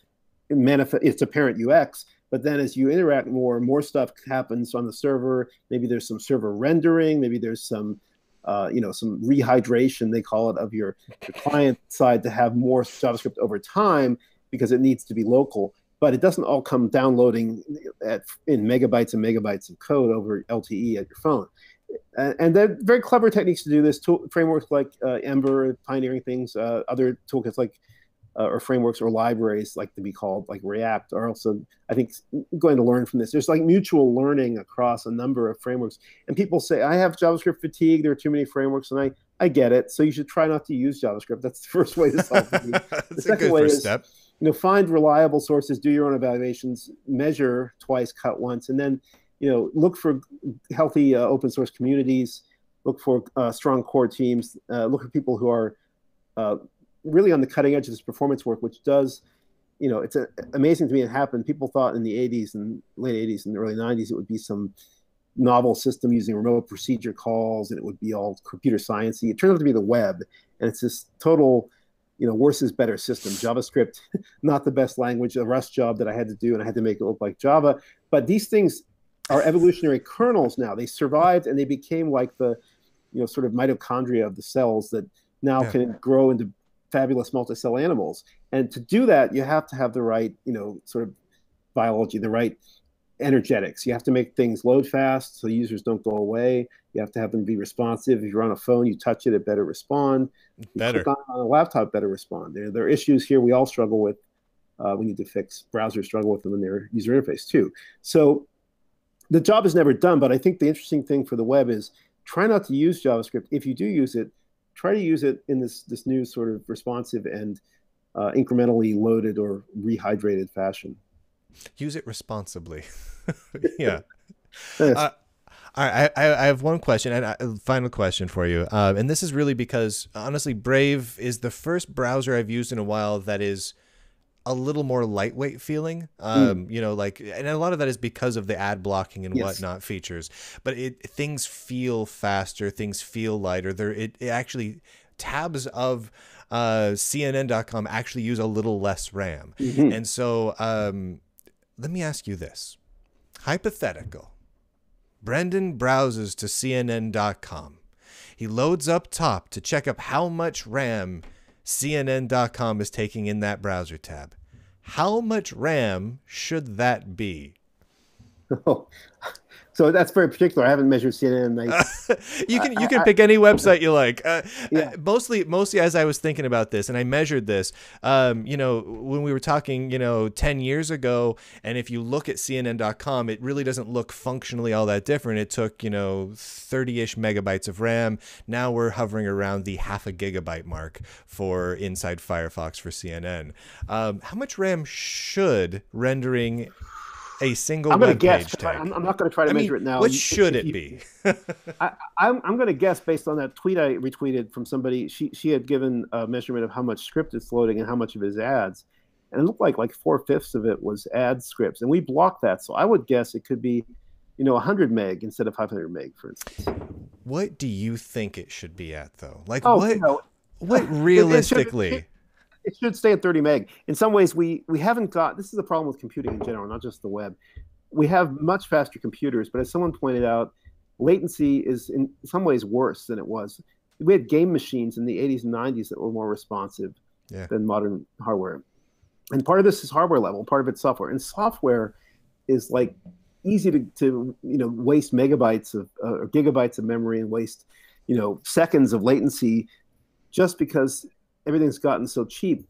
apparent UX. But then as you interact more stuff happens on the server. Maybe there's some server rendering. Maybe there's some rehydration, they call it, of your client side to have more JavaScript over time because it needs to be local. but it doesn't all come downloading in megabytes and megabytes of code over LTE at your phone. And they're very clever techniques to do this. Frameworks like Ember, pioneering things. Other toolkits like or frameworks or libraries like to be called like React are also, I think, going to learn from this. There's like mutual learning across a number of frameworks. And people say, I have JavaScript fatigue. There are too many frameworks. And I get it. So you should try not to use JavaScript. That's the first way to solve it. The second way is, find reliable sources, do your own evaluations, measure twice, cut once, and then, look for healthy open source communities, look for strong core teams, look for people who are really on the cutting edge of this performance work, which does, it's amazing to me it happened. People thought in the 80s and late 80s and early 90s it would be some novel system using remote procedure calls and it would be all computer sciencey. It turned out to be the web, and it's this total, worse is better system. JavaScript, not the best language, a Rust job that I had to do, and I had to make it look like Java. But these things are evolutionary kernels now. They survived and they became like the, sort of mitochondria of the cells that now can grow into fabulous multi-cell animals. And to do that, you have to have the right, sort of biology, the right energetics. You have to make things load fast so users don't go away. You have to have them be responsive. If you're on a phone, you touch it, it better respond. Better. On a laptop, better respond. There are issues here we all struggle with. We need to fix. Browsers struggle with them in their user interface too. So the job is never done, but I think the interesting thing for the web is try not to use JavaScript. If you do use it, try to use it in this new sort of responsive and incrementally loaded or rehydrated fashion. Use it responsibly. Yeah. Yes. I have one question and a final question for you. And this is really because, honestly, Brave is the first browser I've used in a while that is a little more lightweight feeling, and a lot of that is because of the ad blocking and whatnot features, but things feel faster, things feel lighter. It actually, tabs of CNN.com actually use a little less RAM. And so let me ask you this. Hypothetical. Brendan browses to CNN.com. He loads up top to check up how much RAM CNN.com is taking in that browser tab. How much RAM should that be? So that's very particular. I haven't measured CNN. You can pick any website you like. Mostly as I was thinking about this, and I measured this, when we were talking, 10 years ago, and if you look at CNN.com, it really doesn't look functionally all that different. It took, 30-ish megabytes of RAM. Now we're hovering around the half a gigabyte mark for inside Firefox for CNN. How much RAM should rendering a single web page take? I'm not going to try to measure it now. What should it be? I'm going to guess based on that tweet I retweeted from somebody. She had given a measurement of how much script it's loading and how much of it is ads. And it looked like 4/5 of it was ad scripts. And we blocked that. So I would guess it could be, 100 meg instead of 500 meg, for instance. What do you think it should be at, though? What realistically? It should stay at 30 meg. In some ways, we haven't got, this is a problem with computing in general, not just the web. We have much faster computers, but as someone pointed out, latency is in some ways worse than it was. We had game machines in the 80s and 90s that were more responsive than modern hardware. And part of this is hardware level, part of it's software. And software is like easy to waste megabytes of or gigabytes of memory and waste, seconds of latency just because everything's gotten so cheap.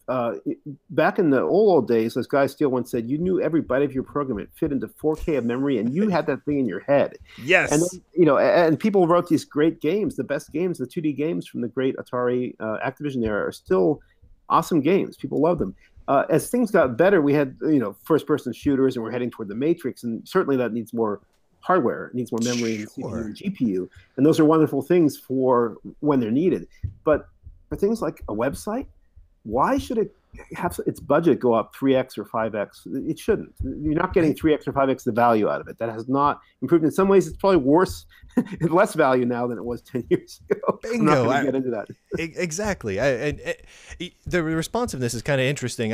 Back in the old days, as Guy Steele once said, you knew every byte of your program. It fit into 4K of memory, and you had that thing in your head. Yes. And then, and people wrote these great games. The best games, the 2D games from the great Atari Activision era, are still awesome games. People love them. As things got better, we had first-person shooters, and we're heading toward the Matrix, and certainly that needs more hardware. It needs more memory and CPU and GPU, and those are wonderful things for when they're needed. But for things like a website, why should it have its budget go up 3x or 5x? It shouldn't. You're not getting 3x or 5x the value out of it. That has not improved. In some ways, it's probably worse, less value now than it was 10 years ago. Bingo. I'm not going to get into that. Exactly. The responsiveness is kind of interesting.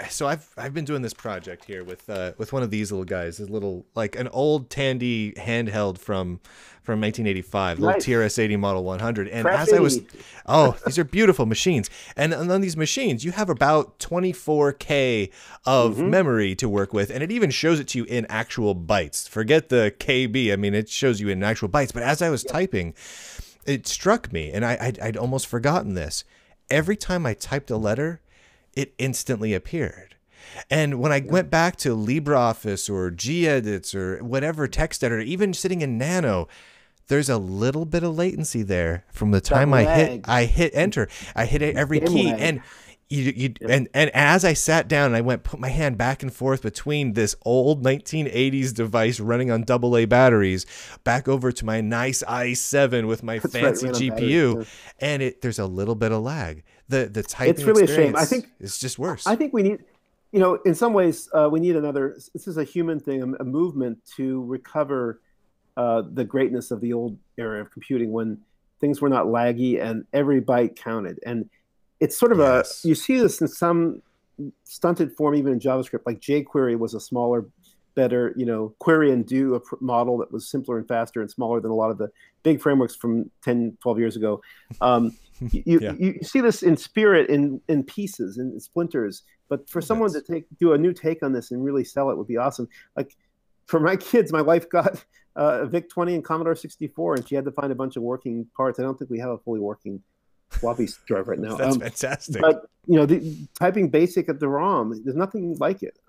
So I've been doing this project here with one of these little guys, this little, like an old Tandy handheld from from 1985, little Nice. TRS-80 Model 100. And Fresh as I was, 80. oh, these are beautiful machines. And on these machines, you have about 24K of memory to work with. And it even shows it to you in actual bytes. Forget the KB. I mean, it shows you in actual bytes. But as I was typing, it struck me, and I'd almost forgotten this. Every time I typed a letter, it instantly appeared. And when I went back to LibreOffice or Gedits or whatever text editor, even sitting in Nano, there's a little bit of latency there from the time I hit enter. I hit every key, and and as I sat down and I put my hand back and forth between this old 1980s device running on AA batteries back over to my nice i7 with my fancy GPU, and there's a little bit of lag. The typing it's really a shame. I think it's just worse. I think we need, in some ways, we need another. This is a human thing, a movement to recover the greatness of the old era of computing when things were not laggy and every byte counted. And it's sort of you see this in some stunted form, even in JavaScript, like jQuery was a smaller, better, query and do a model that was simpler and faster and smaller than a lot of the big frameworks from 10, 12 years ago. You see this in spirit, in pieces, in splinters. But for someone to do a new take on this and really sell it would be awesome. Like for my kids, my wife got a VIC-20 and Commodore 64, and she had to find a bunch of working parts. I don't think we have a fully working floppy drive right now. That's fantastic. But typing BASIC at the ROM, there's nothing like it.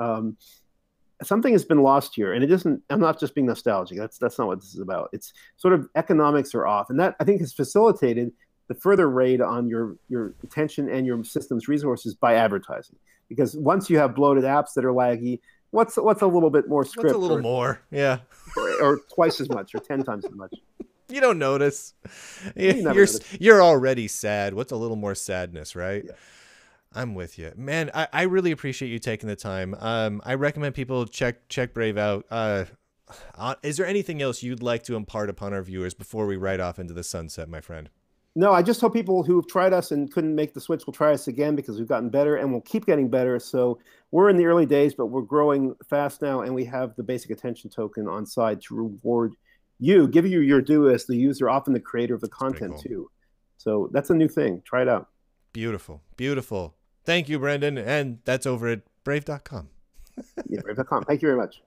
Something has been lost here, and it isn't. I'm not just being nostalgic. That's not what this is about. It's sort of economics are off, and that I think has facilitated the further raid on your attention and your system's resources by advertising. Because once you have bloated apps that are laggy, what's a little bit more script? What's a little more? Yeah, or twice as much, or 10 times as much. You don't notice. You're already sad. What's a little more sadness, right? Yeah. I'm with you, man. I really appreciate you taking the time. I recommend people check Brave out. Is there anything else you'd like to impart upon our viewers before we ride off into the sunset, my friend? No, I just hope people who have tried us and couldn't make the switch will try us again, because we've gotten better and we'll keep getting better. So we're in the early days, but we're growing fast now, and we have the basic attention token on side to reward you, give you your due as the user, often the creator of the content cool. too. So that's a new thing. Try it out. Beautiful. Beautiful. Thank you, Brendan. And that's over at brave.com. Yeah, brave.com. Thank you very much.